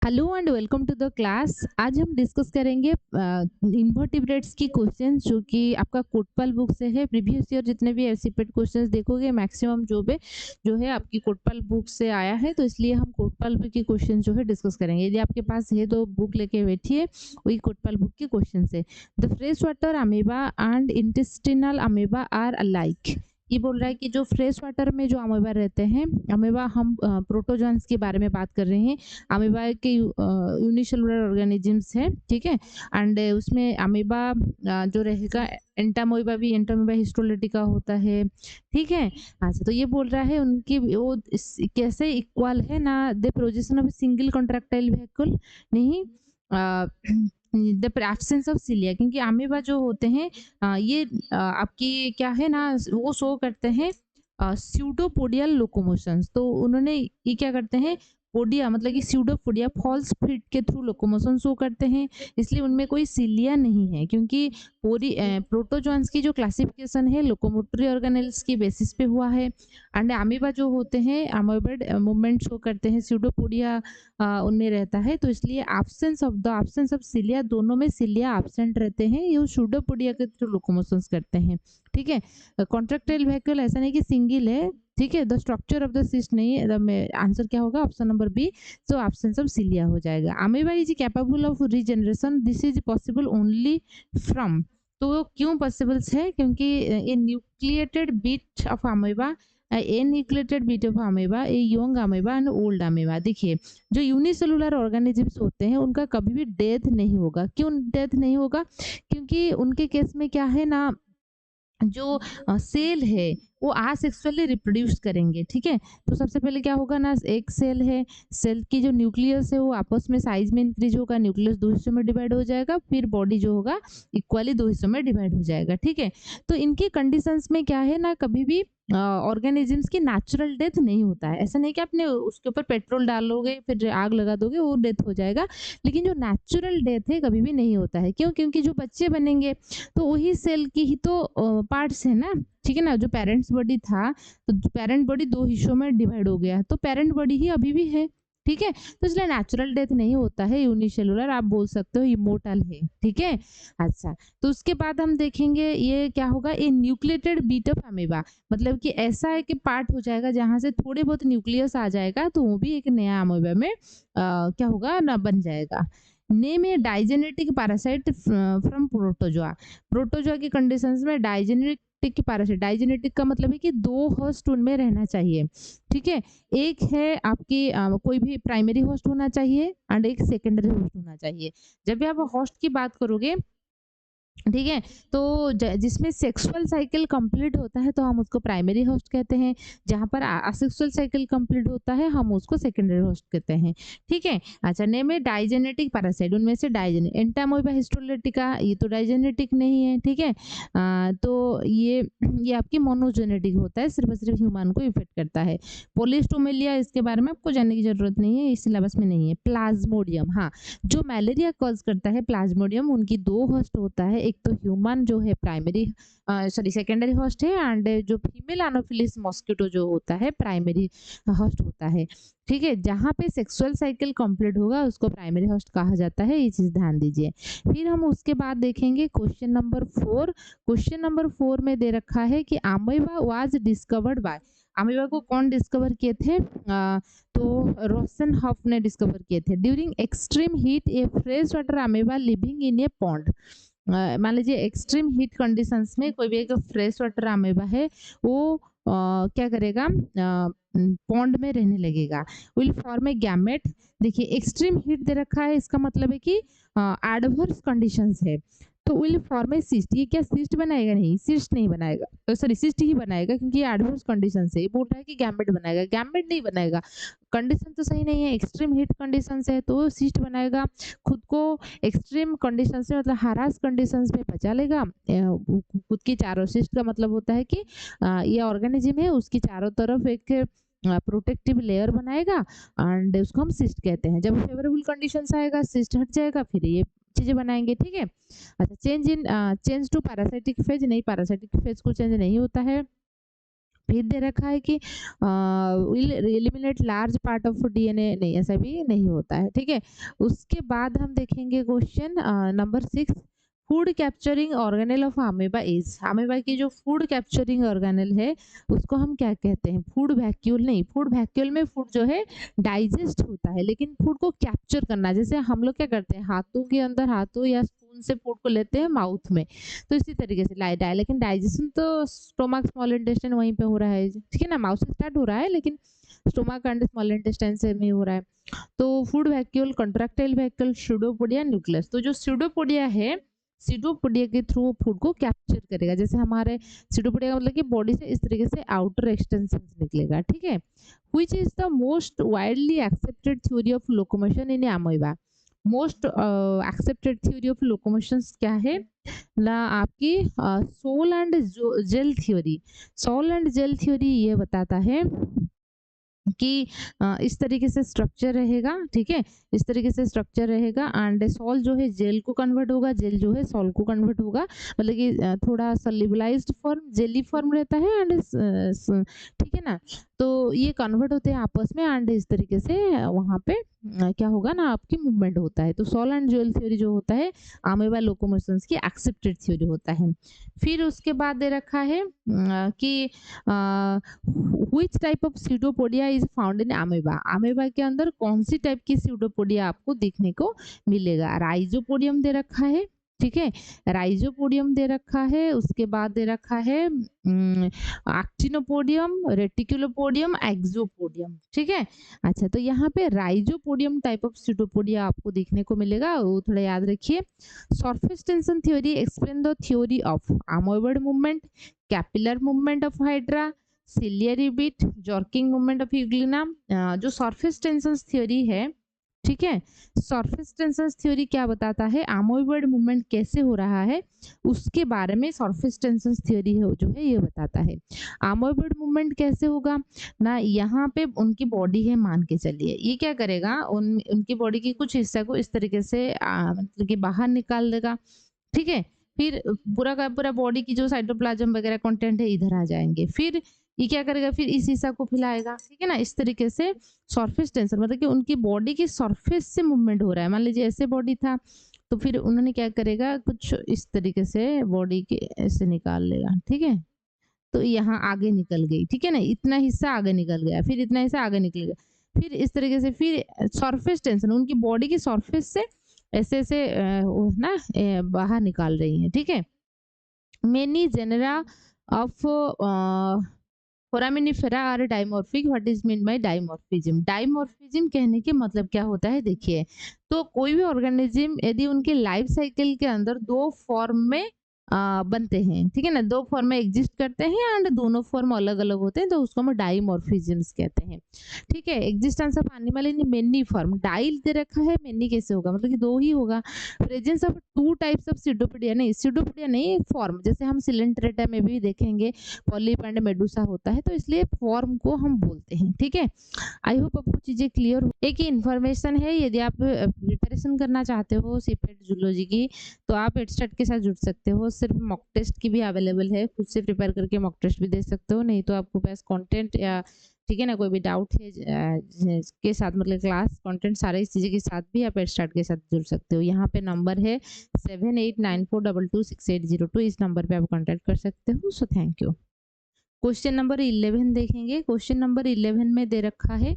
Hello and welcome to the class. आज हम discuss करेंगे इन्वर्टिब्रेट्स की क्वेश्चंस जो कि आपका कोटपाल बुक से है। प्रीवियस ईयर जितने भी एसीपेट क्वेश्चंस देखोगे मैक्सिमम जो है आपकी कोटपाल बुक से आया है, तो इसलिए हम कोटपाल बुक की क्वेश्चन जो है डिस्कस करेंगे। यदि आपके पास है तो बुक लेके बैठिए, वही कोटपाल बुक के क्वेश्चन है। The fresh water amoeba and intestinal amoeba are alike. ये बोल रहा है कि जो फ्रेश वाटर में जो अमीबा रहते हैं, अमीबा हम प्रोटोजोन्स के बारे में बात कर रहे हैं। अमीबा के यूनिसेलुलर ऑर्गेनिजम्स है, ठीक है। एंड उसमें अमीबा जो रहेगा एंटामोइबा भी एंटामोइबा हिस्टोलिटिका होता है, ठीक है। अच्छा, तो ये बोल रहा है उनकी वो कैसे इक्वल है ना, the projection of single contractile vehicle नहीं, द एब्सेंस ऑफ सिलिया, क्योंकि अमीबा जो होते हैं ये आपकी क्या है ना, वो शो करते हैं स्यूडोपोडियल लोकोमोशंस। तो उन्होंने ये क्या करते हैं, पोडिया मतलब कि स्यूडोपोडिया फॉल्स फीट के थ्रू लोकोमोशन शो करते हैं, इसलिए उनमें कोई सिलिया नहीं है। क्योंकि पूरी प्रोटोजोन्स की जो क्लासिफिकेशन है लोकोमोटरी ऑर्गेनेल्स की बेसिस पे हुआ है। एंड अमीबा जो होते हैं अमीबेड मूवमेंट शो करते हैं, स्यूडोपोडिया उनमें रहता है, तो इसलिए एब्सेंस ऑफ सिलिया, दोनों में सिलिया एब्सेंट रहते हैं, ये स्यूडोपोडिया के थ्रू लोकोमोशंस करते हैं, ठीक है। कॉन्ट्रैक्टाइल व्हीकल ऐसा नहीं कि सिंगल है, ठीक है। The structure of the cyst नहीं है, आंसर क्या होगा, option number B, so absence of cilia हो जाएगा। Amoeba is capable of regeneration, this is possible only from. तो क्यों पॉसिबल है, क्योंकि a nucleated bit of amoeba, a nucleated bit of amoeba, a young amoeba and old amoeba. देखिए, जो unicellular organisms होते हैं उनका कभी भी डेथ नहीं होगा। क्यों डेथ नहीं होगा, क्योंकि उनके केस में क्या है ना, जो सेल है वो आसेक्सुअली रिप्रोड्यूस करेंगे, ठीक है। तो सबसे पहले क्या होगा ना, एक सेल है, सेल की जो न्यूक्लियस है वो आपस में साइज में इंक्रीज होगा, न्यूक्लियस दो हिस्सों में डिवाइड हो जाएगा, फिर बॉडी जो होगा इक्वली दो हिस्सों में डिवाइड हो जाएगा, ठीक है। तो इनकी कंडीशंस में क्या है ना, कभी भी ऑर्गेनिजम्स की नेचुरल डेथ नहीं होता है। ऐसा नहीं कि आपने उसके ऊपर पेट्रोल डालोगे फिर आग लगा दोगे वो डेथ हो जाएगा, लेकिन जो नेचुरल डेथ है कभी भी नहीं होता है। क्यों, क्योंकि जो बच्चे बनेंगे तो वही सेल की ही तो पार्ट्स है ना, ठीक है ना। जो पेरेंट्स बॉडी था, तो पेरेंट बॉडी दो हिस्सों में डिवाइड हो गया, तो पेरेंट बॉडी ही अभी भी है, ठीक है। तो इसलिए नेचुरल डेथ नहीं होता है, यूनिसेलुलर आप बोल सकते हो इमोर्टल है, ठीक है। अच्छा, तो उसके बाद हम देखेंगे ये क्या होगा, ये न्यूक्लिएटेड बीट ऑफ अमीबा, मतलब कि ऐसा है कि पार्ट हो जाएगा जहां से थोड़े बहुत न्यूक्लियस आ जाएगा, तो वो भी एक नया अमीबा में क्या होगा ना, बन जाएगा। Name A digenetic parasite from protozoa. Protozoa की कंडीशंस में डाइजेनेटिक पैरासाइट, डाइजेनेटिक का मतलब है कि दो होस्ट उनमें रहना चाहिए, ठीक है। एक है आपकी कोई भी प्राइमरी होस्ट होना चाहिए एंड एक सेकेंडरी होस्ट होना चाहिए। जब भी आप होस्ट की बात करोगे, ठीक है, तो जिसमें सेक्सुअल साइकिल कंप्लीट होता है तो हम उसको प्राइमरी होस्ट कहते हैं, जहां पर असेक्सुअल साइकिल कंप्लीट होता है हम उसको सेकेंडरी होस्ट कहते हैं, ठीक है। अच्छा, नेम है डाइजेनेटिक पैरासाइट, उनमें से डाइजेनेटिक एंटामोइबा हिस्टोलिटिका, ये तो डाइजेनेटिक नहीं है, ठीक है। तो ये आपकी मोनोजेनेटिक होता है, सिर्फ सिर्फ ह्यूमन को इफेक्ट करता है। पोलिस्टोमेलिया, इसके बारे में आपको जानने की जरूरत नहीं है, इस सिलेबस में नहीं है। प्लाज्मोडियम, हाँ, जो मलेरिया कॉज करता है प्लाज्मोडियम, उनकी दो होस्ट होता है, एक तो ह्यूमन जो है प्राइमरी सॉरी सेकेंडरी होस्ट है, एंड जो फीमेल एनोफिलिस मॉस्किटो जो होता है प्राइमरी होस्ट होता है, ठीक है। जहाँ पे सेक्सुअल साइकिल कंप्लीट होगा उसको प्राइमरी होस्ट कहा जाता है, ये चीज ध्यान दीजिए। फिर हम उसके बाद देखेंगे क्वेश्चन नंबर 4। क्वेश्चन नंबर 4 में दे रखा है कि amoeba was discovered by, amoeba को कौन डिस्कवर किए थे, तो रोसेनहॉफ ने डिस्कवर किए थे। During extreme heat A fresh water amoeba living in A pond, मान लीजिए एक्सट्रीम हीट कंडीशंस में कोई भी एक फ्रेश वाटर अमीबा है, वो क्या करेगा, पॉन्ड में रहने लगेगा, विल फॉर्म ए गैमेट। देखिए, एक्सट्रीम हीट दे रखा है, इसका मतलब है कि एडवर्स कंडीशंस है, तो विल फॉर्म ए सिस्ट। ये क्या सिस्ट बनाएगा, नहीं सिस्ट नहीं बनाएगा, तो सॉरी सिस्ट ही बनाएगा, क्योंकि ये एडवर्स कंडीशन है। ये बोल रहा है कि गैमेट बनाएगा, गैमेट नहीं बनाएगा, कंडीशन तो सही नहीं है, एक्सट्रीम हीट कंडीशन है तो सिस्ट बनाएगा। खुद को एक्सट्रीम कंडीशन से मतलब हारास कंडीशन में बचा लेगा, खुद की चारों, सिस्ट का मतलब होता है कि ये ऑर्गेनिज्म है उसकी चारों तरफ एक प्रोटेक्टिव लेयर बनाएगा, एंड उसको हम सिस्ट कहते हैं। जब फेवरेबल कंडीशंस आएगा सिस्ट हट जाएगा, फिर ये चीजें बनाएंगे, ठीक है। अच्छा, चेंज टू पैरासाइटिक फेज, नहीं पैरासाइटिक फेज को चेंज नहीं होता है। फिर दे रखा है कि will eliminate large part of DNA, नहीं ऐसा भी नहीं होता है, ठीक है। उसके बाद हम देखेंगे question number 6, food capturing organelle of amoeba is, amoeba की जो फूड कैप्चरिंग ऑर्गेनेल है उसको हम क्या कहते हैं? फूड वैक्यूल नहीं, फूड वैक्यूल में फूड जो है डाइजेस्ट होता है, लेकिन फूड को कैप्चर करना, जैसे हम लोग क्या करते हैं हाथों के अंदर, हाथों या स्पून से फूड को लेते हैं माउथ में, तो इसी तरीके से लाइट है, लेकिन डाइजेशन तो स्टोमक स्मॉल इंटेस्टाइन वहीं पे हो रहा है, ठीक है ना, माउथ से स्टार्ट हो रहा है लेकिन स्टोमक एंड स्मॉल इंटेस्टाइन से में हो रहा है। तो food vacuole, contractile vacuole, pseudopodia, nucleus. तो जो स्यूडोपोडिया है, स्यूडोपोडिया के थ्रू फूड को कैप्चर करेगा, जैसे हमारे स्यूडोपोडिया का मतलब कि बॉडी से इस तरीके से आउटर एक्सटेंशन निकलेगा, ठीक है। Which is the most widely accepted theory of locomotion in amoeba? Most accepted theory of locomotion क्या है ना आपकी? Sol and gel theory. Sol and gel theory ये बताता है कि इस तरीके से स्ट्रक्चर रहेगा, ठीक है, इस तरीके से स्ट्रक्चर रहेगा एंड सॉल जो है जेल को कन्वर्ट होगा, जेल जो है सॉल को कन्वर्ट होगा, मतलब कि थोड़ा सॉल्युबलाइज्ड फॉर्म, जेली फॉर्म रहता है एंड ठीक है ना, तो ये कन्वर्ट होते हैं आपस में एंड इस तरीके से वहाँ पे क्या होगा ना आपकी मूवमेंट होता है। तो सॉल एंड जेल थ्योरी जो होता है अमीबा लोकोमोशंस की एक्सेप्टेड थ्योरी होता है। फिर उसके बाद दे रखा है कि which type of pseudopodia is found in amoeba? Amoeba के अंदर कौन सी टाइप की स्यूडोपोडिया आपको देखने को मिलेगा? राइजोपोडियम दे रखा है, ठीक है, राइजोपोडियम दे रखा है, उसके बाद दे रखा है एक्टिनोपोडियम, रेटिकुलोपोडियम, एक्सोपोडियम, ठीक है। अच्छा, तो यहाँ पे राइजोपोडियम टाइप ऑफ स्यूडोपोडिया आपको देखने को मिलेगा, वो थोड़ा याद रखिए। Surface tension theory explain the theory of amoeboid movement, caterpillar movement of hydra, ciliary bit, jerking movement of euglena. जो सरफेस टेंशन थ्योरी है, ठीक है, सरफेस टेंशन थ्योरी क्या बताता है? अमोइबॉइड मूवमेंट कैसे हो रहा है उसके बारे में सरफेस टेंशन थ्योरी है जो है ये बताता है। अमोइबॉइड मूवमेंट कैसे होगा ना, यहाँ पे उनकी बॉडी है मान के चलिए, ये क्या करेगा, उनकी बॉडी की कुछ हिस्सा को इस तरीके से मतलब कि बाहर निकाल देगा, ठीक है। फिर पूरा का पूरा बॉडी की जो साइटोप्लाज्म वगैरह कंटेंट है इधर आ जाएंगे, फिर ये क्या करेगा, फिर इस हिस्सा को फैलाएगा, ठीक है ना, इस तरीके से सरफेस टेंशन मतलब कि उनकी बॉडी की सरफेस से मूवमेंट हो रहा है। मान लीजिए ऐसे बॉडी था तो फिर उन्होंने क्या करेगा, कुछ इस तरीके से बॉडी के ऐसे निकाल लेगा, ठीक है, तो यहाँ आगे निकल गई, ठीक है ना, इतना हिस्सा आगे निकल गया, फिर इतना हिस्सा आगे निकल गया, फिर इस तरीके से, फिर सरफेस टेंशन उनकी बॉडी की सरफेस से ऐसे ऐसे वो ना बाहर निकाल रही है, ठीक है। Many genera of foraminifera are dimorphic. What is mean by dimorphism? Dimorphism कहने के मतलब क्या होता है, देखिए, तो कोई भी ऑर्गेनिज्म यदि उनके लाइफ साइकिल के अंदर दो फॉर्म में बनते हैं, ठीक है ना, दो फॉर्म में एग्जिस्ट करते हैं एंड दोनों फॉर्म अलग अलग होते हैं, तो उसको हम डाइमॉर्फिज्म्स कहते हैं, ठीक है। Existence of animal in many form, डाई दे रखा है, मेनी कैसे होगा, मतलब कि दो ही होगा। Presence of two types of pseudopodia, नहीं स्यूडोपोडिया नहीं, फॉर्म, जैसे हम सिलेंट्रेटा में भी देखेंगे पॉलिप एंड मेडुसा होता है, तो इसलिए फॉर्म को हम बोलते हैं, ठीक है। आई होप आपको चीजें क्लियर हो। एक ही इन्फॉर्मेशन है, यदि आप प्रिपरेशन करना चाहते हो सीपेट जूलॉजी की तो आप एडस्टार्ट के साथ जुड़ सकते हो, सिर्फ मॉक टेस्ट की भी अवेलेबल है, खुद से प्रिपेयर करके मॉक टेस्ट भी दे सकते हो, नहीं तो आपको पास कंटेंट या ठीक है ना कोई भी डाउट है के साथ, मतलब क्लास कंटेंट सारी चीज़ें के साथ भी आप एडस्टार्ट के साथ जुड़ सकते हो। यहाँ पे नंबर है 7894226802, इस नंबर पे आप कांटेक्ट कर सकते हो। So thank you. Question number 11 देखेंगे। क्वेश्चन नंबर 11 में दे रखा है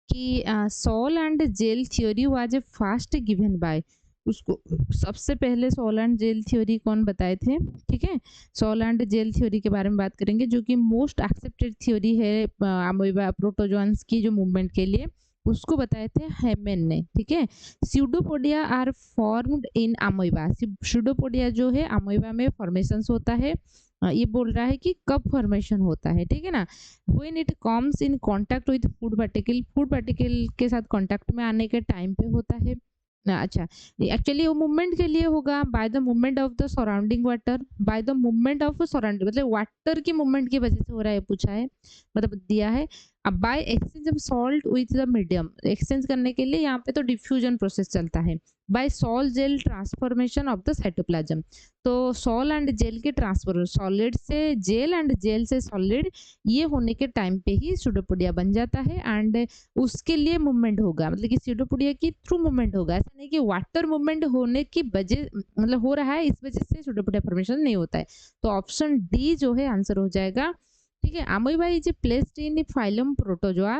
कि sol and gel theory was a first given by, उसको सबसे पहले सॉल एंड जेल थ्योरी कौन बताए थे, ठीक है, सॉल एंड जेल थ्योरी के बारे में बात करेंगे, जो कि मोस्ट एक्सेप्टेड थ्योरी है अमीबा प्रोटोजोन्स की जो मूवमेंट के लिए, उसको बताए थे हेमन ने, ठीक है। Pseudopodia are formed in amoeba, pseudopodia जो है अमीबा में फॉर्मेशंस होता है, ये बोल रहा है कि कब फॉर्मेशन होता है, ठीक है ना, when it comes in contact with food particle, food particle के साथ कांटेक्ट में आने के टाइम पे होता है। अच्छा, एक्चुअली वो मूवमेंट के लिए होगा by the movement of the surrounding water, by the movement of surrounding मतलब वाटर की मूवमेंट की वजह से हो रहा है, पूछा है मतलब दिया है। अब by exchange of salt with the medium, exchange करने के लिए यहाँ पे तो डिफ्यूजन प्रोसेस चलता है। By sol gel transformation of the cytoplasm, तो सॉल एंड जेल के ट्रांसफर, सॉलिड से जेल एंड जेल से सॉलिड, ये होने के टाइम पे ही स्यूडोपोडिया बन जाता है। एंड उसके लिए मूवमेंट होगा, मतलब कि स्यूडोपोडिया की थ्रू मूवमेंट होगा, ऐसा नहीं कि वाटर मूवमेंट होने की वजह, मतलब हो रहा है इस वजह से स्यूडोपोडिया फॉर्मेशन नहीं होता है। तो ऑप्शन डी जो है आंसर हो जाएगा। ठीक है, amoeba is placed in phylum protozoa,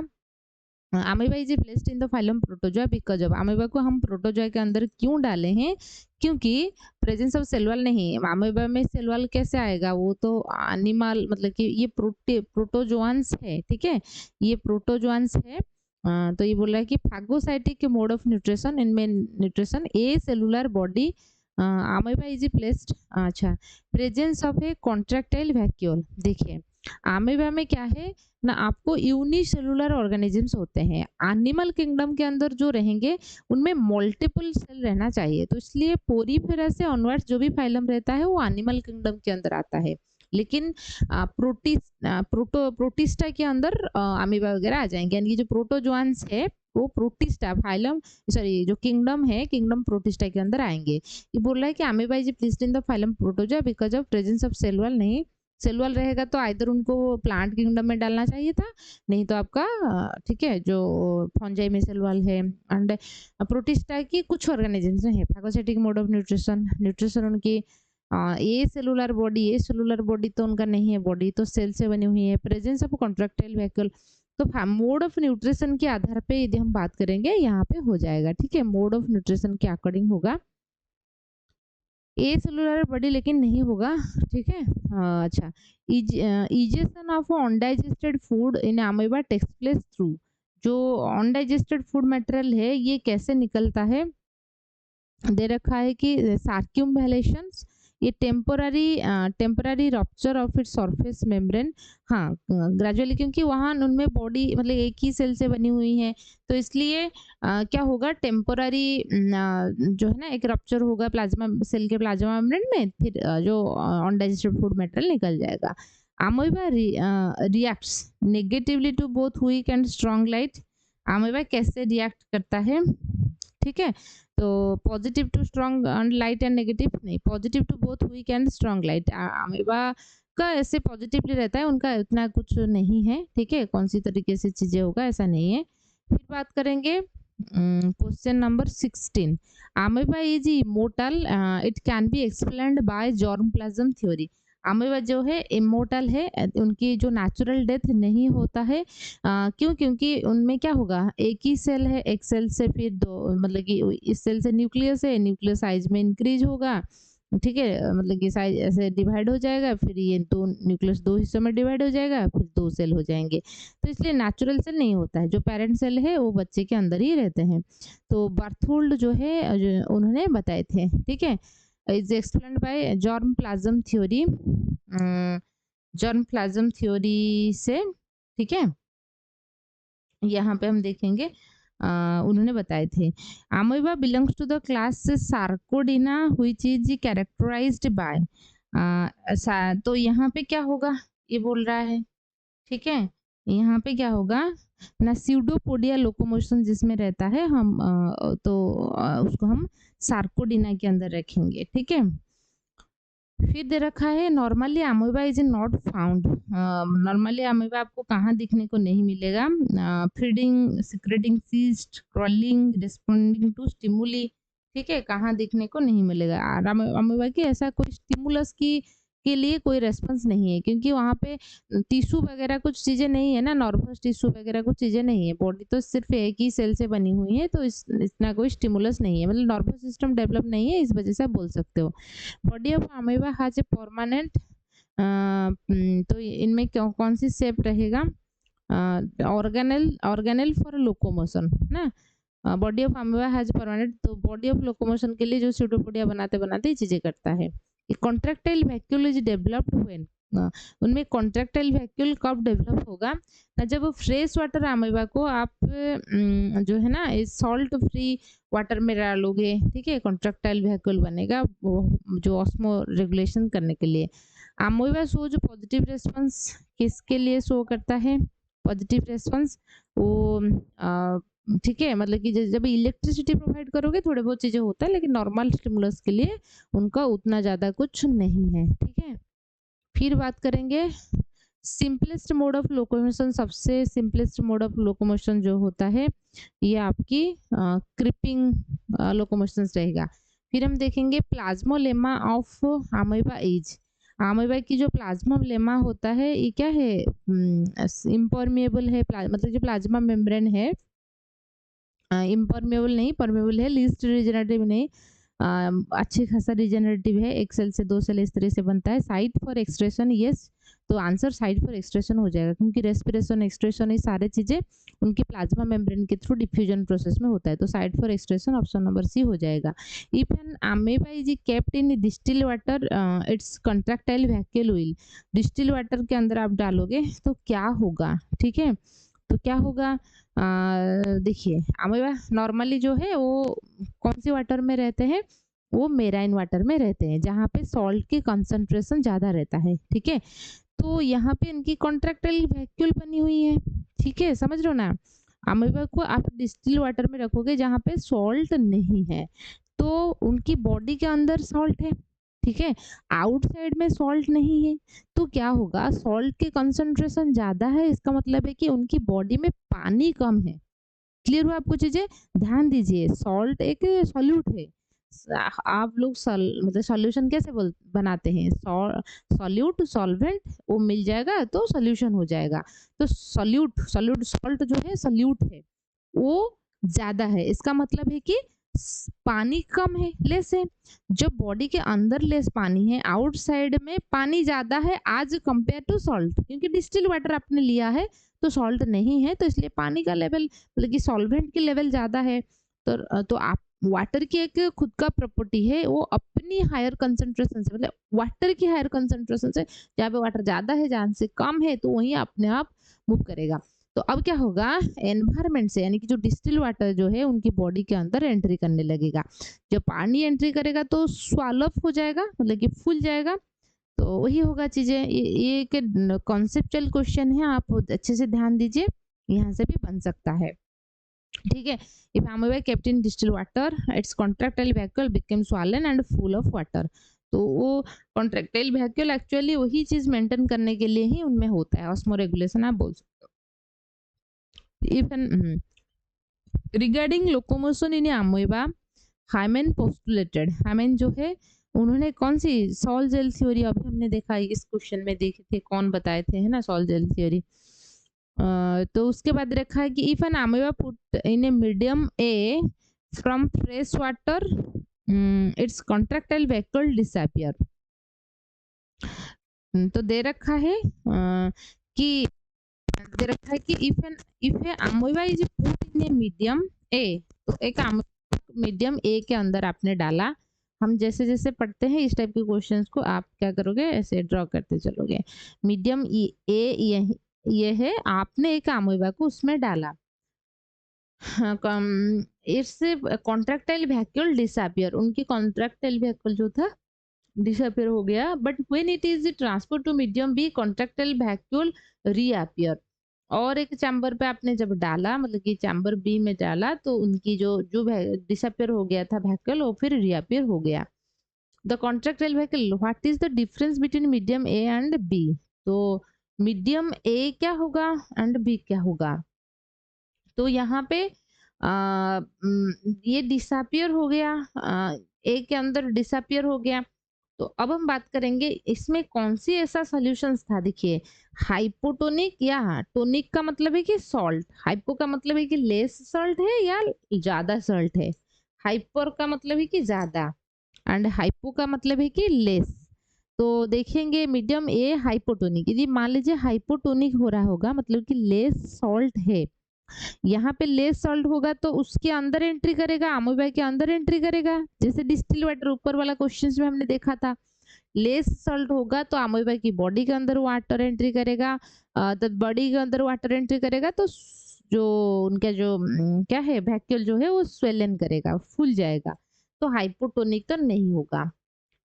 amoeba is placed in the phylum protozoa because of, amoeba को हम प्रोटोजोआ के अंदर क्यों डाले हैं, क्योंकि प्रेजेंस ऑफ सेल वॉल नहीं, amoeba में सेल वॉल कैसे आएगा, वो तो एनिमल, मतलब कि ये प्रोटोजोआंस है। ठीक है, ये प्रोटोजोआंस है। तो ये बोल रहा है कि फागोसाइटिक मोड ऑफ न्यूट्रिशन, इनमें nutrition A cellular body, amoeba is placed, अच्छा, presence of A contractile vacuole. देखिए अमीबा में क्या है ना, आपको यूनिसेलुलर ऑर्गेनिजम्स होते हैं, एनिमल किंगडम के अंदर जो रहेंगे उनमें मल्टीपल सेल रहना चाहिए, तो इसलिए पोरीफेरा से ऑनवर्ड्स जो भी फाइलम रहता है वो एनिमल किंगडम के अंदर आता है। लेकिन प्रोटिस्टा के अंदर अमीबा वगैरह आ जाएंगे, यानी कि जो प्रोटोजोआंस है वो प्रोटिस्टा फाइलम, सॉरी जो किंगडम है किंगडम प्रोटिस्टा के अंदर आएंगे। ये बोल रहा है कि amoeba is placed in the phylum protozoa because of presence of cell wall, नहीं सेल वॉल रहेगा तो आइदर उनको प्लांट किंगडम में डालना चाहिए था, नहीं तो आपका ठीक है जो फंजाई में सेल वॉल है। एंड प्रोटिस्टा की कुछ ऑर्गेनिजम्स में है phagocytic mode of nutrition, nutrition उनकी ये सेलुलर बॉडी तो उनका नहीं है, बॉडी तो सेल से बनी हुई है। प्रेजेंस ऑफ कॉन्ट्रैक्टाइल व्हीकल, तो मोड ऑफ न्यूट्रिशन के आधार पे यदि हम बात करेंगे यहाँ पे हो जाएगा। ठीक है, मोड ऑफ न्यूट्रिशन के अकॉर्डिंग होगा, ए सेलुलर बॉडी लेकिन नहीं होगा। ठीक है, अच्छा, egestion of undigested food in amoeba takes place through, जो अनडाइजेस्टेड फूड मटेरियल है ये कैसे निकलता है, दे रखा है कि सर्क्यूम्वेलेशंस, ये temporary rupture of its surface membrane, हाँ ग्रेजुअली, क्योंकि वहाँ उनमें बॉडी मतलब एक ही सेल से बनी हुई है, तो इसलिए क्या होगा, टेम्पररी जो है ना एक रप्चर होगा प्लाज्मा सेल के प्लाज्मा मेम्ब्रेन में, फिर जो अनडाइजेस्टेड फूड मटेरियल निकल जाएगा। Amoeba reacts negatively to both weak and strong light, amoeba कैसे रिएक्ट करता है, ठीक है, तो positive to strong light and negative नहीं, positive to both weak and strong light, amoeba का ऐसे पॉजिटिवली रहता है, उनका इतना कुछ नहीं है। ठीक है, कौन सी तरीके से चीजें होगा ऐसा नहीं है। फिर बात करेंगे question number 16, amoeba is immortal, it can be explained bye germplasm theory, amoeba जो है इमोर्टल है, उनकी जो नेचुरल डेथ नहीं होता है, क्यों, क्योंकि उनमें क्या होगा, एक ही सेल है, एक सेल से फिर दो, मतलब कि इस सेल से न्यूक्लियस है, न्यूक्लियस साइज में इंक्रीज होगा, ठीक है, मतलब कि साइज ऐसे डिवाइड हो जाएगा, फिर ये दो न्यूक्लियस दो हिस्सों में डिवाइड हो जाएगा, फिर दो सेल हो जाएंगे, तो इसलिए नेचुरल सेल नहीं होता है, जो पेरेंट सेल है वो बच्चे के अंदर ही रहते हैं। तो बर्थोल्ड जो है जो उन्होंने बताए थे, ठीक है, is explained bye germplasm theory, germplasm theory से, ठीक है, यहाँ पे हम देखेंगे उन्होंने बताए थे, amoeba belongs to the class Sarcodina which is characterised by, तो यहाँ पे क्या होगा ये बोल रहा है, ठीक है, यहाँ पे क्या होगा ना, स्यूडोपोडिया लोकोमोशन जिसमें रहता है, हम उसको हम सार्कोडिना के अंदर रखेंगे। ठीक है, फिर दे रखा है normally amoeba is not found, normally amoeba आपको कहाँ दिखने को नहीं मिलेगा, feeding secreting cyst crawling responding to stimuli, ठीक है, कहाँ दिखने को नहीं मिलेगा, और अमीबा की ऐसा कोई स्टिमुलस की के लिए कोई रेस्पॉन्स नहीं है, क्योंकि वहाँ पे टिश्यू वगैरह कुछ चीज़ें नहीं है ना, नॉर्मल टिश्यू वगैरह कुछ चीज़ें नहीं है, बॉडी तो सिर्फ एक ही सेल से बनी हुई है, तो इतना कोई स्टिमुलस नहीं है, मतलब नॉर्मल सिस्टम डेवलप नहीं है, इस वजह से आप बोल सकते हो। Body of amoeba has a permanent, तो इनमें कौन सी शेप रहेगा, ऑर्गेनल फॉर लोकोमोशन ना, body of amoeba has permanent, तो बॉडी ऑफ लोकोमोशन के लिए जो स्यूडोपोडिया बनाते बनाते चीजें करता है। Contractile vacuole is developed when, उनमें कॉन्ट्रैक्टाइल वैक्यूल कब डेवलप होगा ना, जब फ्रेश वाटर अमीबा को आप जो है ना सॉल्ट फ्री वाटर में डालोगे, ठीक है, कॉन्ट्रैक्टाइल वैक्यूल बनेगा, वो जो ऑस्मो रेगुलेशन करने के लिए। अमीबा शो जो पॉजिटिव रेस्पॉन्स किसके लिए शो करता है, पॉजिटिव रेस्पॉन्स वो ठीक है, मतलब कि जब इलेक्ट्रिसिटी प्रोवाइड करोगे थोड़े बहुत चीजें होता है, लेकिन नॉर्मल स्टिमुलस के लिए उनका उतना ज्यादा कुछ नहीं है। ठीक है, फिर बात करेंगे सिंपलेस्ट मोड ऑफ लोकोमोशन। सबसे सिंपलेस्ट मोड ऑफ लोकोमोशन जो होता है ये आपकी क्रिपिंग लोकोमोशन रहेगा। फिर हम देखेंगे प्लाज्मोलेमा ऑफ अमीबा एज। अमीबा की जो प्लाज्मोलेमा होता है ये क्या है, इम्परमिएबल है, मतलब जो प्लाज्मा मेम्ब्रेन है इम्परमेबल नहीं, परमेबल है, लीस्ट रिजेनरेटिव नहीं, अच्छे खासा रिजेनरेटिव है, एक सेल से दो सेल इस तरह से बनता है। साइट फॉर एक्सट्रेशन, यस, तो आंसर साइट फॉर एक्सट्रेशन हो जाएगा, क्योंकि रेस्पिरेशन एक्सट्रेशन ये सारे चीजें उनकी प्लाज्मा मेम्ब्रेन के थ्रू डिफ्यूजन प्रोसेस में होता है, तो साइट फॉर एक्सट्रेशन ऑप्शन नंबर सी हो जाएगा। If an amoeba is kept in distil water its contractile vacuole will. Distil water के अंदर आप डालोगे तो क्या होगा, ठीक है, तो क्या होगा, देखिए अमीबा नॉर्मली जो है वो कौन सी वाटर में रहते हैं, वो मेराइन वाटर में रहते हैं, जहाँ पे सॉल्ट की कंसंट्रेशन ज़्यादा रहता है। ठीक है, तो यहाँ पे इनकी कॉन्ट्रैक्टाइल वैक्यूल बनी हुई है। ठीक है, समझ रहे हो ना, अमीबा को आप डिस्टिल वाटर में रखोगे जहाँ पे सॉल्ट नहीं है, तो उनकी बॉडी के अंदर सॉल्ट है, ठीक है, आउटसाइड में सॉल्ट नहीं है, तो क्या होगा, सॉल्ट के कंसंट्रेशन ज्यादा है, इसका मतलब है कि उनकी बॉडी में पानी कम है। क्लियर हुआ आपको चीजें, ध्यान दीजिए, सॉल्ट एक सॉल्यूट है। आप लोग मतलब सॉल्यूशन कैसे बनाते हैं, सॉल्यूट सॉल्वेंट वो मिल जाएगा तो सॉल्यूशन हो जाएगा, तो सॉल्यूट सॉल्यूट सॉल्ट जो है सॉल्यूट है वो ज्यादा है, इसका मतलब है कि पानी कम है, लेस है। जब बॉडी के अंदर लेस पानी है, आउटसाइड में पानी ज्यादा है आज कंपेयर टू सॉल्ट, क्योंकि डिस्टिल वाटर आपने लिया है तो सॉल्ट नहीं है, तो इसलिए पानी का लेवल मतलब कि सॉल्वेंट की लेवल ज्यादा है। तो आप वाटर की एक खुद का प्रॉपर्टी है, वो अपनी हायर कंसंट्रेशन से, मतलब वाटर की हायर कंसंट्रेशन से, जहाँ पे वाटर ज्यादा है जहाँ से कम है तो वहीं अपने आप मूव करेगा। तो अब क्या होगा, एनवायरमेंट से यानी कि जो डिस्टिल वाटर जो है उनकी बॉडी के अंदर एंट्री करने लगेगा, जब पानी एंट्री करेगा तो स्वालो अप हो जाएगा, मतलब कि फूल जाएगा, तो वही होगा चीजें। ये एक कॉन्सेप्चुअल क्वेश्चन है, आप अच्छे से ध्यान दीजिए, यहाँ से भी बन सकता है। ठीक है, if amoeba kept in distilled water its contractile vacuole became swollen and full of water। तो वो कॉन्ट्रेक्टाइल वैक्यूल एक्चुअली वही चीज मेंटेन करने के लिए ही उनमें होता है, ऑस्मो रेगुलेशन आप बोल सकते हो। If an regarding locomotion in amoeba, Hyman postulated, Hyman जो है उन्होंने कौन सी सॉल जेल थ्योरी, अभी हमने देखा इस क्वेश्चन में देखे थे, कौन बताए थे, है ना, सॉल जेल थ्योरी। तो उसके बाद रखा है कि if an amoeba put in a medium A from fresh water its contractile vacuole disappear. तो दे रखा है कि दे रखा है कि if a amoeba is put in a medium A, तो एक मीडियम ए के अंदर आपने डाला, हम जैसे जैसे पढ़ते हैं इस टाइप के क्वेश्चंस को आप क्या करोगे, ऐसे ड्रॉ करते चलोगे। मीडियम ए ये है, आपने एक अमीबा को उसमें डाला, इट्स कॉन्ट्रैक्टाइल वैक्यूल डिसअपियर, उनकी कॉन्ट्रैक्टाइल वैक्यूल जो था डिसअपियर हो गया, but when it is transfer to medium B contractile vacuole reappear. और एक चैम्बर पे आपने जब डाला, मतलब कि चैम्बर बी में डाला, तो उनकी जो जो डिसअपियर हो गया था वैक्यूल वो फिर रीअपियर हो गया। The contractile vacuole, what is the difference between medium A and B, तो मीडियम ए क्या होगा एंड बी क्या होगा, तो यहाँ पे ये डिसअपियर हो गया, ए के अंदर डिसअपियर हो गया। तो अब हम बात करेंगे इसमें कौन सी ऐसा सॉल्यूशंस था, देखिए हाइपोटोनिक या टोनिक का मतलब है कि सॉल्ट, हाइपो का मतलब है कि लेस सॉल्ट है या ज्यादा सॉल्ट है, हाइपर का मतलब है कि ज्यादा एंड हाइपो का मतलब है कि लेस। तो देखेंगे मीडियम ए हाइपोटोनिक, यदि मान लीजिए हाइपोटोनिक हो रहा होगा मतलब कि लेस सॉल्ट है, यहाँ पे लेस सॉल्ट होगा तो उसके अंदर एंट्री करेगा, अमीबा के अंदर एंट्री करेगा, जैसे डिस्टिल वाटर ऊपर वाला क्वेश्चन में हमने देखा था, लेस सॉल्ट होगा तो अमीबा की बॉडी के अंदर वाटर एंट्री करेगा, तो बॉडी के अंदर वाटर एंट्री करेगा तो जो उनका जो क्या है वैक्यूल जो है वो स्वेलन करेगा, फूल जाएगा, तो हाइपोटोनिक तो नहीं होगा।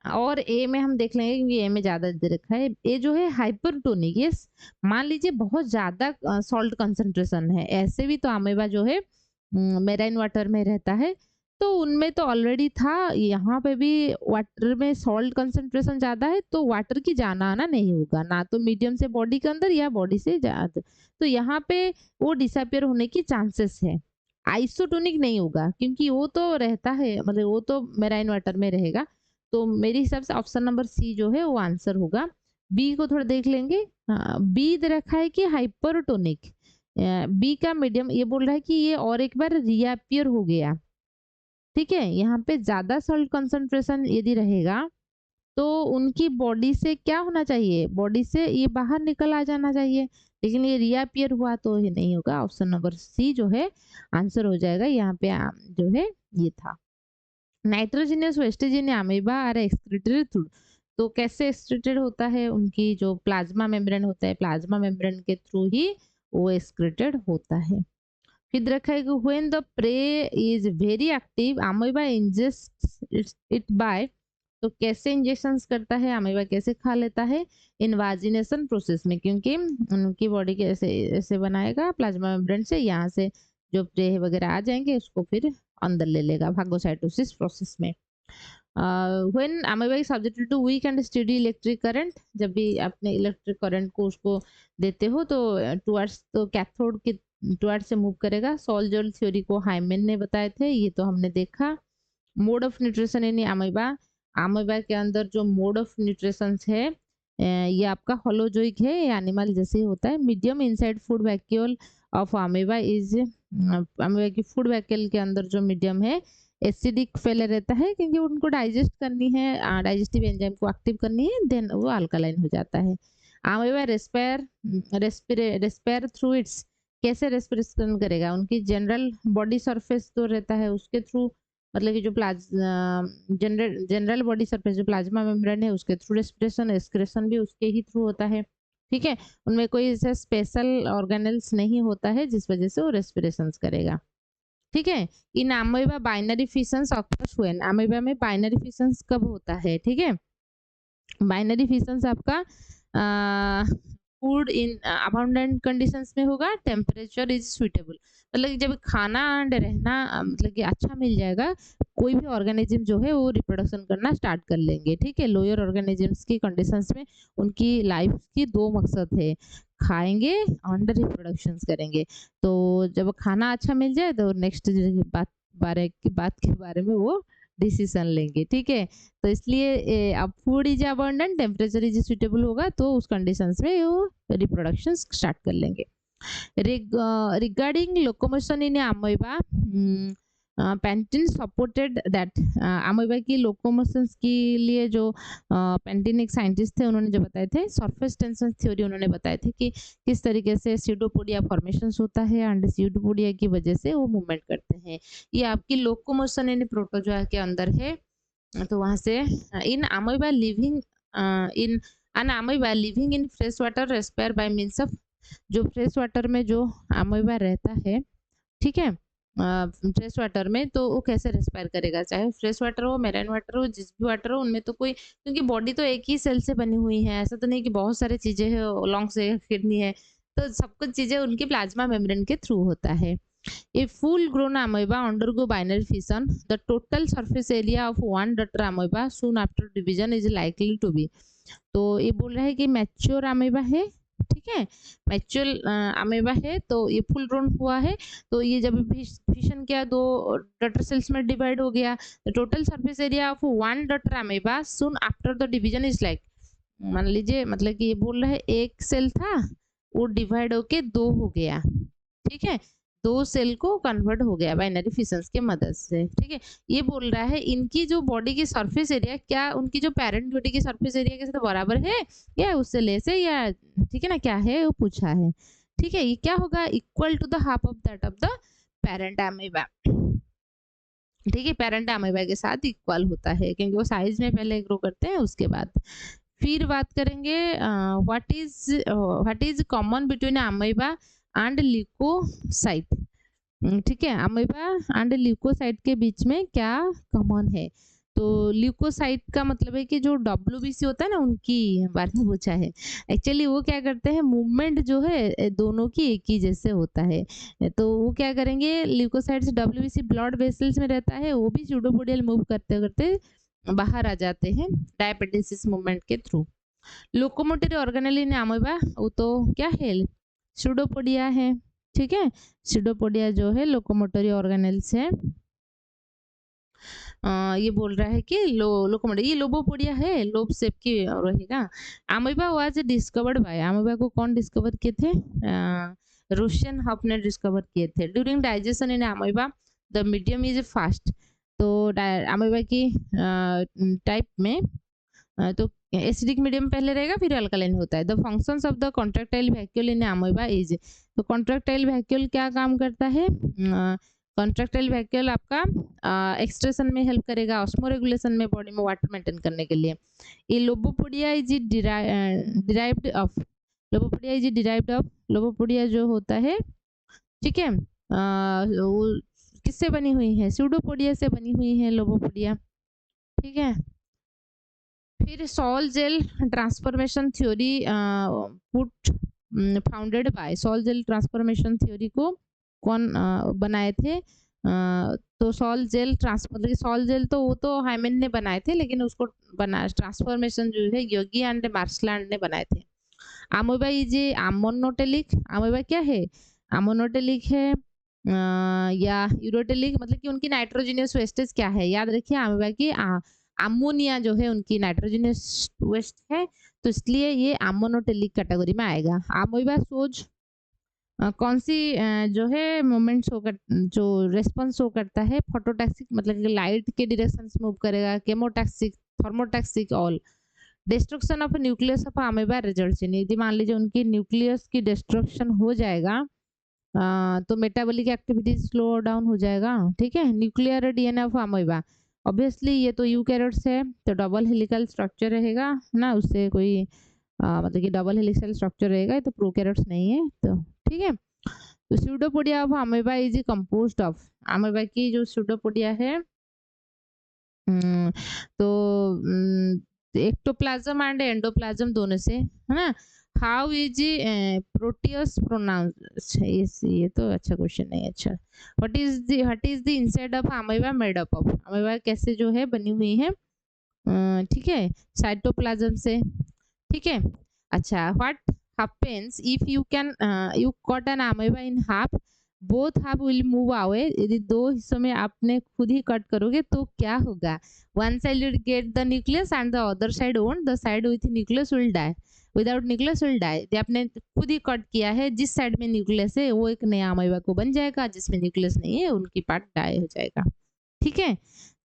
और ए में हम देख लेंगे क्योंकि ए में ज़्यादा दे रखा है। ए जो है हाइपरटोनिक, यस, मान लीजिए बहुत ज़्यादा सॉल्ट कंसंट्रेशन है। ऐसे भी तो अमीबा जो है मेराइन वाटर में रहता है, तो उनमें तो ऑलरेडी था। यहाँ पे भी वाटर में सॉल्ट कंसंट्रेशन ज़्यादा है, तो वाटर की जाना आना नहीं होगा, ना तो मीडियम से बॉडी के अंदर या बॉडी से ज़्यादा, तो यहाँ पे वो डिसअपियर होने की चांसेस है। आइसोटोनिक नहीं होगा क्योंकि वो तो रहता है, मतलब वो तो मेराइन वाटर में रहेगा। तो मेरे हिसाब से ऑप्शन नंबर सी जो है वो आंसर होगा। बी को थोड़ा देख लेंगे। बी दे रखा है कि हाइपरटोनिक। बी का मीडियम ये बोल रहा है कि ये और एक बार रीअपियर हो गया। ठीक है, यहाँ पे ज़्यादा सॉल्ट कंसंट्रेशन यदि रहेगा तो उनकी बॉडी से क्या होना चाहिए? बॉडी से ये बाहर निकल आ जाना चाहिए, लेकिन ये रीअपियर हुआ तो ये नहीं होगा। ऑप्शन नंबर सी जो है आंसर हो जाएगा। यहाँ पे जो है ये था। Nitrogenous wastage in amoeba are excreted through, तो कैसे एक्सक्रीटेड होता है? उनकी जो प्लाज्मा मेम्ब्रेन होता है, प्लाज्मा मेम्ब्रेन के थ्रू ही वो एक्सक्रीटेड होता है। फिर रखा है कि when the prey is very active amoeba ingests it by, तो कैसे इंजेक्शंस करता है अमीबा, कैसे खा लेता है? इनवाजिनेशन प्रोसेस में, क्योंकि उनकी बॉडी के ऐसे ऐसे बनाएगा प्लाज्मा मेम्ब्रेन से, यहाँ से जो प्रे वगैरह आ जाएंगे उसको फिर अंदर ले लेगा फागोसाइटोसिस प्रोसेस में। When amoeba is subjected to weak and steady electric current, जब भी आपने इलेक्ट्रिक करंट को उसको देते हो तो टुवर्ड्स, तो कैथोड के टुवर्ड्स से मूव करेगा। सॉल्जर थ्योरी को हाइमेन ने बताए थे, ये तो हमने देखा। Mode of nutrition in amoeba, amoeba के अंदर जो मोड ऑफ न्यूट्रिशन है ये आपका होलोजोइक है, ये एनिमल जैसे ही होता है। Medium inside food vacuole of amoeba is, amoeba की फूड वैक्यूल के अंदर जो मीडियम है एसिडिक फेल रहता है, क्योंकि उनको डाइजेस्ट करनी है, डाइजेस्टिव एंजाइम को एक्टिव करनी है, देन वो अल्कलाइन हो जाता है। अमीबा रेस्पायर थ्रू इट्स, कैसे रेस्पिरेशन करेगा? उनकी जनरल बॉडी सरफेस तो रहता है उसके थ्रू, मतलब कि जो जनरल बॉडी सरफेस जो प्लाज्मा मेम्ब्रेन है उसके थ्रू रेस्पिरेशन, एक्सक्रेशन भी उसके ही थ्रू होता है। ठीक है, उनमें कोई ऐसा स्पेशल ऑर्गेनल्स नहीं होता है जिस वजह से वो रेस्पिरेशन करेगा। ठीक है, in amoeba binary fissions occurs when, amoeba में बाइनरी फिशंस कब होता है? ठीक है, बाइनरी फिशंस आपका फूड इन अबाउंडेंट कंडीशंस में होगा, टेम्परेचर इज सुइटेबल, मतलब कि जब खाना एंड रहना मतलब कि अच्छा मिल जाएगा, कोई भी ऑर्गेनिज्म जो है वो रिप्रोडक्शन करना स्टार्ट कर लेंगे। ठीक है, लोअर ऑर्गेनिजम्स की कंडीशंस में उनकी लाइफ की दो मकसद है, खाएंगे एंड रिप्रोडक्शन करेंगे। तो जब खाना अच्छा मिल जाए तो नेक्स्ट बात के बारे में वो डिसीजन लेंगे। ठीक है, तो इसलिए अब food is abundant, temperature is suitable होगा तो उस कंडीशंस में वो रिप्रोडक्शन स्टार्ट कर लेंगे। Regarding locomotion in amoeba, pentene supported that, amoeba की लोकोमोशन के लिए जो पेंटिन एक साइंटिस्ट थे उन्होंने जो बताए थे, सरफेस टेंशन थ्योरी उन्होंने बताए थे कि किस तरीके से स्यूडोपोडिया फॉर्मेशन होता है एंड स्यूडोपोडिया की वजह से वो मूवमेंट करते हैं। ये आपकी लोकोमोशन इन प्रोटोजोआ के अंदर है। तो वहां से in amoeba living in an amoeba living in fresh water respire by means of, जो फ्रेश वाटर में जो अमीबा रहता है, ठीक है, फ्रेश वाटर में, तो वो कैसे रेस्पायर करेगा? चाहे फ्रेश वाटर हो, मेराइन वाटर हो, जिस भी वाटर हो, उनमें तो कोई, क्योंकि बॉडी तो एक ही सेल से बनी हुई है, ऐसा तो नहीं कि बहुत सारी चीजें हैं, लॉन्ग से किडनी है, तो सब कुछ चीजें उनकी प्लाज्मा मेम्ब्रेन के थ्रू होता है। A full grown amoeba undergo binary fission. The total surface area of one daughter amoeba soon after division is likely to be. तो ये बोल रहा है कि मैच्योर अमीबा है, ठीक है, मैच्योर अमीबा है, तो ये फुल ग्रोन हुआ है, तो ये जब फिशन किया दो डॉटर सेल्स में डिवाइड हो गया, total surface area of one daughter amoeba soon after the division is like, मान लीजिए मतलब कि ये बोल रहा है एक सेल था वो डिवाइड होके दो हो गया, ठीक है, दो सेल को कन्वर्ट हो गया बाइनरी फिशंस के मदद से। ठीक है, ये बोल रहा है इनकी जो बॉडी की सरफेस एरिया, क्या उनकी जो पेरेंट बॉडी की सरफेस एरिया के साथ बराबर है या उससे लेस है, या ठीक है ना, क्या है वो पूछा है। ठीक है, ये क्या होगा? Equal to the half of that of the parent amoeba. ठीक है, पेरेंट अमीबा के साथ इक्वल होता है क्योंकि वो साइज में पहले ग्रो करते हैं उसके बाद। फिर बात करेंगे what is common between amoeba and leucocyte. ठीक है, अमीबा एंड ल्यूकोसाइट के बीच में क्या कॉमन है? तो ल्यूकोसाइट का मतलब है कि जो डब्ल्यूबीसी होता है ना, उनकी बारे में पूछा है। एक्चुअली वो क्या करते हैं, मूवमेंट जो है दोनों की एक ही जैसे होता है। तो वो क्या करेंगे, ल्यूकोसाइट से डब्ल्यूबीसी ब्लड वेसल्स में रहता है, वो भी स्यूडोपोडियल मूव करते-करते बाहर आ जाते हैं डायपेटिसिस मूवमेंट के through. Locomotory organelle in amoeba, वो तो क्या है, स्यूडोपोडिया है, ठीक है। स्यूडोपोडिया जो है लोकोमोटरी ऑर्गेनेल्स है। ये बोल रहा है कि लोकोमोटरी, ये लोबोपोडिया है, लोब शेप की रहेगा। Amoeba was discovered by, amoeba को कौन डिस्कवर किए थे, रूशियन हफ ने डिस्कवर किए थे। During digestion in amoeba the medium is fast, तो अमीबा की टाइप में तो एसिडिक मीडियम पहले रहेगा, फिर अल्कलाइन होता है। The functions of the contractile vacuole in amoeba is, तो कॉन्ट्रैक्टाइल वैक्यूल क्या काम करता है, कॉन्ट्रैक्टाइल वैक्यूल आपका एक्सट्रेशन में हेल्प करेगा, ऑस्मोरेगुलेशन में, बॉडी में वाटर मेंटेन करने के लिए। ये lobopodia is derived of, lobopodia is derived of, lobopodia जो होता है, ठीक है, वो किससे बनी हुई है, स्यूडोपोडिया से बनी हुई है लोबोपोडिया, ठीक है। फिर sol gel transformation theory put founded by, sol gel transformation theory को कौन बनाए थे, तो सॉल जेल मतलब सॉल जेल तो वो तो हाइमन ने बनाए थे, लेकिन उसको बना ट्रांसफॉर्मेशन जो है योगी एंड मार्शलैंड ने बनाए थे। अमीबा इज अमोनोटेलिक, अमीबा क्या है, अमोनोटेलिक है या यूरोटेलिक, मतलब कि उनकी नाइट्रोजनियस वेस्टेज क्या है, याद रखिए अमीबा की अमोनिया जो है उनकी नाइट्रोजनियस वेस्ट है, तो इसलिए ये अमोनोटेलिक कैटेगरी में आएगा। अमीबा सोज कौन सी जो है मूवमेंट शो कर, जो रेस्पॉन्स शो करता है, फोटोटैक्सिक मतलब कि लाइट के डायरेक्शन से मूव करेगा, chemotactic, thermotactic, all. Destruction of nucleus of amoeba results in, यदि मान लीजिए उनकी न्यूक्लियस की डिस्ट्रक्शन हो जाएगा तो मेटाबॉलिक एक्टिविटी स्लो डाउन हो जाएगा, ठीक है। Nuclear DNA of amoeba, obviously ये तो यूकैरियोट्स है, तो डबल हेलिकल स्ट्रक्चर रहेगा ना, उससे कोई मतलब कि डबल हेलिकल स्ट्रक्चर रहेगा, ये तो प्रोकैरियोट्स नहीं है, तो ठीक है। तो pseudopodia of amoeba is composed of, amoeba की जो स्यूडोपोडिया है तो एक्टोप्लाज्म एंड एंडोप्लाज्म दोनों से, है ना। हाउ इज प्रोटियस प्रोनाउंस, ये तो अच्छा क्वेश्चन नहीं है। अच्छा, what is the inside of amoeba made up of, amoeba कैसे जो है बनी हुई है, ठीक है, साइटोप्लाज्म से, ठीक है। अच्छा, what happens if you can you cut an amoeba in half, both half will move away, यदि दो हिस्सों में आपने खुद ही कट करोगे तो क्या होगा, one side will get the nucleus and the other side won't, the side with nucleus will die, without nucleus will die. यदि आपने खुद ही कट किया है, जिस साइड में न्यूक्लियस है वो एक नया अमीबा को बन जाएगा, जिसमें न्यूक्लियस नहीं है उनकी पार्ट डाई हो जाएगा, ठीक है।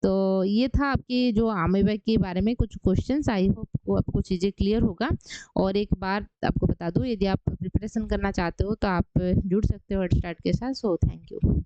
तो ये था आपकी जो अमीबा के बारे में कुछ क्वेश्चंस, आई होप आपको चीज़ें क्लियर होगा। और एक बार आपको बता दूं, यदि आप प्रिपरेशन करना चाहते हो तो आप जुड़ सकते हो हेडस्टार्ट के साथ। So thank you.